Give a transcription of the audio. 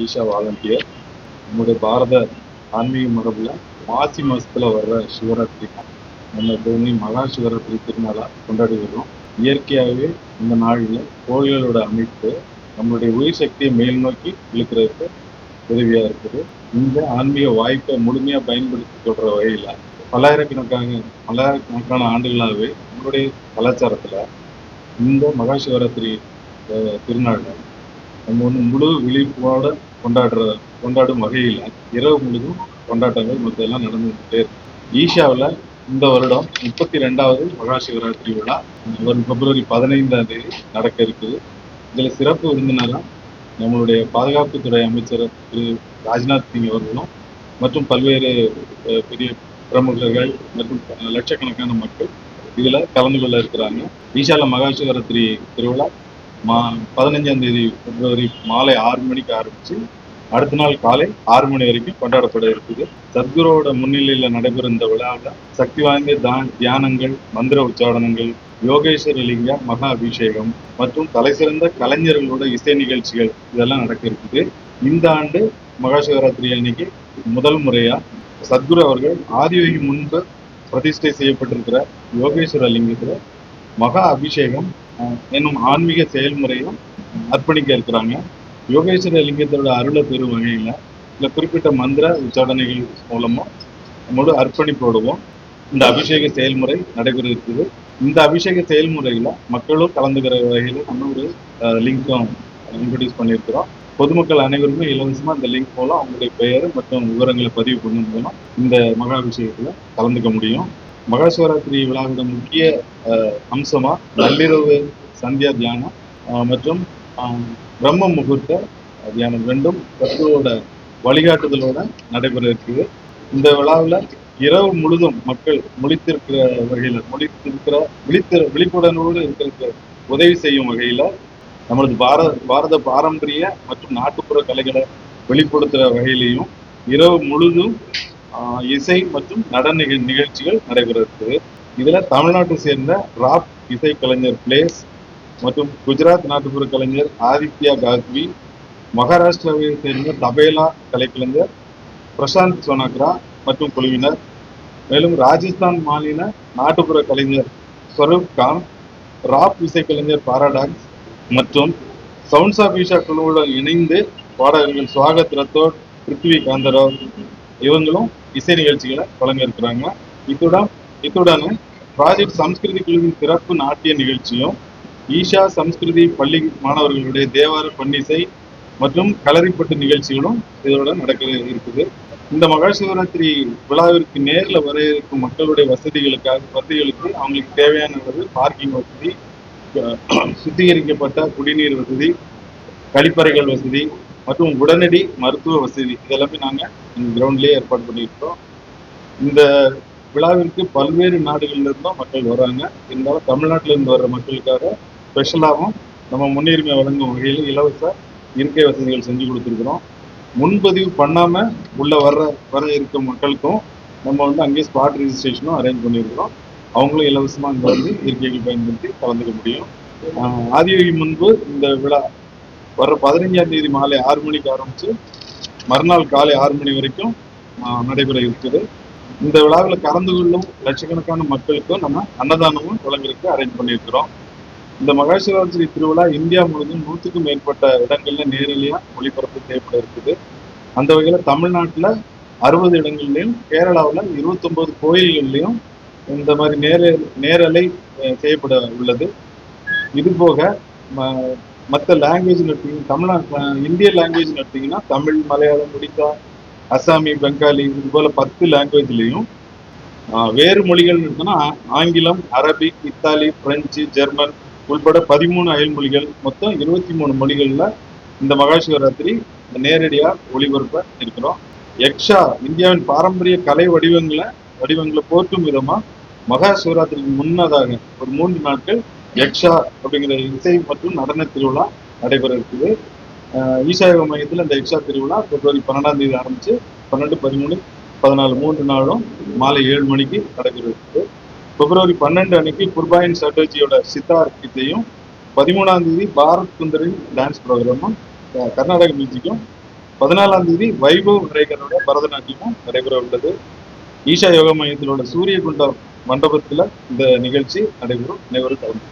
Isha volunteer. நம்முடைய பாரத ஆன்மீக மரபுல மாசி மாசத்துல வர்ற சிவராத்திரி நம்ம எப்போதுமே மகா சிவராத்திரி திருநாளா கொண்டாடி வர்றோம். இயற்கையாகவே இந்த நாளில் கோயில்களோட அமைப்பு நம்மளுடைய உயிர் சக்தியை மேல் நோக்கி இழுக்கிறதுக்கு உதவியா இருக்குது. இந்த ஆன்மீக வாய்ப்பை முழுமையா பயன்படுத்தி சொல்ற வகையில பல்லாயிரக்கணக்கான ஆண்டுகளாகவே நம்மளுடைய கலாச்சாரத்துல இந்த மகா சிவராத்திரி திருநாள் நம்ம முழு விழிப்போட கொண்டாடும் வகையில இரவு முழுதும் கொண்டாட்டங்கள் மற்றெல்லாம் நடந்துகிட்டே இருக்கு. ஈஷாவில் இந்த வருடம் 32வது மகா சிவராத்திரி விழா வரும் பிப்ரவரி 15ஆம் தேதி நடக்க இருக்குது. இதுல சிறப்பு விருந்தினராக நம்மளுடைய பாதுகாப்புத்துறை அமைச்சர் திரு ராஜ்நாத் சிங் அவர்களும் மற்றும் பல்வேறு பெரிய பிரமுகர்கள் மற்றும் லட்சக்கணக்கான மக்கள் இதுல கலந்து கொள்ள இருக்கிறாங்க. ஈஷால மகா சிவராத்திரி திருவிழா 15ஆம் தேதி பிப்ரவரி மாலை 6 மணிக்கு ஆரம்பிச்சு அடுத்த நாள் காலை 6 மணி வரைக்கும் கொண்டாடப்பட இருக்குது. சத்குருவோட முன்னிலையில நடைபெறும் இந்த விழாவில் சக்தி வாய்ந்த தியானங்கள், மந்திர உச்சாரணங்கள், யோகேஸ்வர லிங்க மகா அபிஷேகம் மற்றும் தலைசிறந்த கலைஞர்களோட இசை நிகழ்ச்சிகள் இதெல்லாம் நடக்க இருக்குது. இந்த ஆண்டு மகா சிவராத்திரி அன்னைக்கு முதல் முறையா சத்குரு அவர்கள் ஆதியோகி முன்பு பிரதிஷ்டை செய்யப்பட்டிருக்கிற யோகேஸ்வர லிங்கத்துல மகா அபிஷேகம் என்னும் ஆன்மீக செயல்முறையும் அர்ப்பணிக்க இருக்கிறாங்க. யோகேஸ்வர லிங்கத்தோட அருளை பெறும் வகையில இந்த குறிப்பிட்ட மந்திர உச்சாடனைகள் மூலமா முழு அர்ப்பணிப்போடுவோம் இந்த அபிஷேக செயல்முறை நடைபெற இருக்குது. இந்த அபிஷேக செயல்முறையில மக்களும் கலந்துக்கிற வகையில நம்ம ஒரு லிங்கும் இன்ட்ரடியூஸ் பண்ணியிருக்கிறோம். பொதுமக்கள் அனைவருமே இலவசமா இந்த லிங்க் மூலம் அவங்களுடைய பெயர் மற்றும் விவரங்களை பதிவு பண்ணும் மூலம் இந்த மகா அபிஷேகத்துல கலந்துக்க முடியும். மகா சிவராத்திரி விழாவோட முக்கிய அம்சமா நள்ளிரவு சந்தியா தியானம் மற்றும் பிரம்ம முகூர்த்த தியானம் ரெண்டும் தத்துவோட வழிகாட்டுதலோட நடைபெற இருக்குது. இந்த விழாவில் இரவு முழுதும் மக்கள் முழித்திருக்கிற வகையில விழிப்புடனோடு இருக்கிற உதவி செய்யும் வகையில நம்மளது பாரத பாரம்பரிய மற்றும் நாட்டுப்புற கலைகளை வெளிப்படுத்துற வகையிலையும் இரவு முழுதும் இசை மற்றும் நடன நிகழ்ச்சிகள் நடைபெற இருக்குது. இதுல தமிழ்நாட்டை சேர்ந்த ராப் இசை கலைஞர் பிளேஸ் மற்றும் குஜராத் நாட்டுப்புற கலைஞர் ஆதித்யா காத்வி, மகாராஷ்டிராவை சேர்ந்த தபேலா கலைக்கலைஞர் பிரசாந்த் சோனாக்ரா மற்றும் குழுவினர், மேலும் ராஜஸ்தான் மாநில நாட்டுப்புற கலைஞர் ஸ்வரூப் கான், ராப் இசைக்கலைஞர் பாராடாக்ஸ் மற்றும் சவுண்ட்ஸ் ஆஃப் ஈஷா குழுவுடன் இணைந்து பாடகர்கள் சுவாகத் ரத்தோட், பிருத்வி காந்தராவ் இவங்களும் இசை நிகழ்ச்சிகளை வழங்க இருக்கிறாங்க. இத்துடன் ப்ராஜெக்ட் சம்ஸ்கிருதி குழுவின் சிறப்பு நாட்டிய நிகழ்ச்சியும் ஈஷா சம்ஸ்கிருதி பள்ளி மாணவர்களுடைய தேவார பன்னிசை மற்றும் களரிப்பட்டு நிகழ்ச்சிகளும் இதோட நடக்க இருக்குது. இந்த மகா சிவராத்திரி விழாவிற்கு நேரில் வர இருக்கும் மக்களுடைய வசதிகளுக்கு அவங்களுக்கு தேவையான அளவு பார்க்கிங் வசதி, சுத்திகரிக்கப்பட்ட குடிநீர் வசதி, கழிப்பறைகள் வசதி மற்றும் உடனடி மருத்துவ வசதி இதெல்லாமே நாங்கள் கிரவுண்ட்லேயே ஏற்பாடு பண்ணியிருக்கோம். இந்த விழாவிற்கு பல்வேறு நாடுகள்ல இருந்தும் மக்கள் வராங்க. இருந்தாலும் தமிழ்நாட்டில இருந்து வர்ற மக்களுக்காக ஸ்பெஷலாகவும் நம்ம முன்னுரிமை வழங்கும் வகையில் இலவச இருக்கை வசதிகள் செஞ்சு கொடுத்துருக்குறோம். முன்பதிவு பண்ணாம உள்ள வர இருக்கும் மக்களுக்கும் நம்ம அங்கேயே ஸ்பாட் ரெஜிஸ்ட்ரேஷனும் அரேஞ்ச் பண்ணியிருக்கிறோம். அவங்களும் இலவசமா அங்கே இருக்கைகள் பயன்படுத்தி கலந்துக்க முடியும். ஆதியோகி முன்பு இந்த விழா வர்ற 15ஆம் தேதி மாலை 6 மணிக்கு ஆரம்பிச்சு மறுநாள் காலை 6 மணி வரைக்கும் நடைபெற இருக்குது. இந்த விழாவில் கலந்து கொள்ளும் லட்சக்கணக்கான மக்களுக்கும் நம்ம அன்னதானமும் வழங்குறதுக்கு அரேஞ்ச் பண்ணியிருக்கிறோம். இந்த மகா சிவராத்திரி திருவிழா இந்தியா முழுவதும் 100க்கும் மேற்பட்ட இடங்கள்ல நேரடியா ஒளிபரப்பு செய்யப்பட இருக்குது. அந்த வகையில தமிழ்நாட்டுல 60 இடங்கள்லையும், கேரளாவில் 29 கோயில்கள்லையும் இந்த மாதிரி நேரலை செய்யப்பட உள்ளது. இது போக மற்ற லாங்குவேஜ் எடுத்தீங்கன்னா இந்திய லாங்குவேஜ் எடுத்தீங்கன்னா தமிழ், மலையாளம், ஒடிசா, அசாமி, பெங்காலி இது போல 10 லாங்குவேஜ்லையும், வேறு மொழிகள் இருக்குன்னா ஆங்கிலம், அரபிக், இத்தாலி, பிரெஞ்சு, ஜெர்மன் உள்பட 13 அயல் மொழிகள், மொத்தம் 23 மொழிகள்ல இந்த மகா சிவராத்திரி நேரடியா ஒளிபரப்ப இருக்கிறோம். யக்ஷா இந்தியாவின் பாரம்பரிய கலை வடிவங்களை போற்றும் விதமா மகா சிவராத்திரிக்கு முன்னதாக ஒரு 3 நாட்கள் யக்ஷா அப்படிங்கிற இசை மற்றும் நடன திருவிழா நடைபெற இருக்குது. ஈஷா யோக மையத்தில் இந்த யக்ஷா திருவிழா பிப்ரவரி 12ஆம் தேதி ஆரம்பிச்சு 12, 13, 14 3 நாளும் மாலை 7 மணிக்கு நடைபெற இருக்குது. பிப்ரவரி 12 அன்னைக்கு குர்பாயின் சட்டர்ஜியோட சித்தார் கீதையும், 13ஆம் தேதி பாரத் சுந்தரின் டான்ஸ் ப்ரோக்ராமும், கர்நாடக மியூசிக்கும் 14ஆம் தேதி வைபவ் நரேகரோட பரதநாட்டியமும் நடைபெற உள்ளது. ஈஷா யோகா மையத்தில் உள்ள சூரிய குண்டம் மண்டபத்துல இந்த நிகழ்ச்சி நடைபெறும். அனைவரும் கலந்து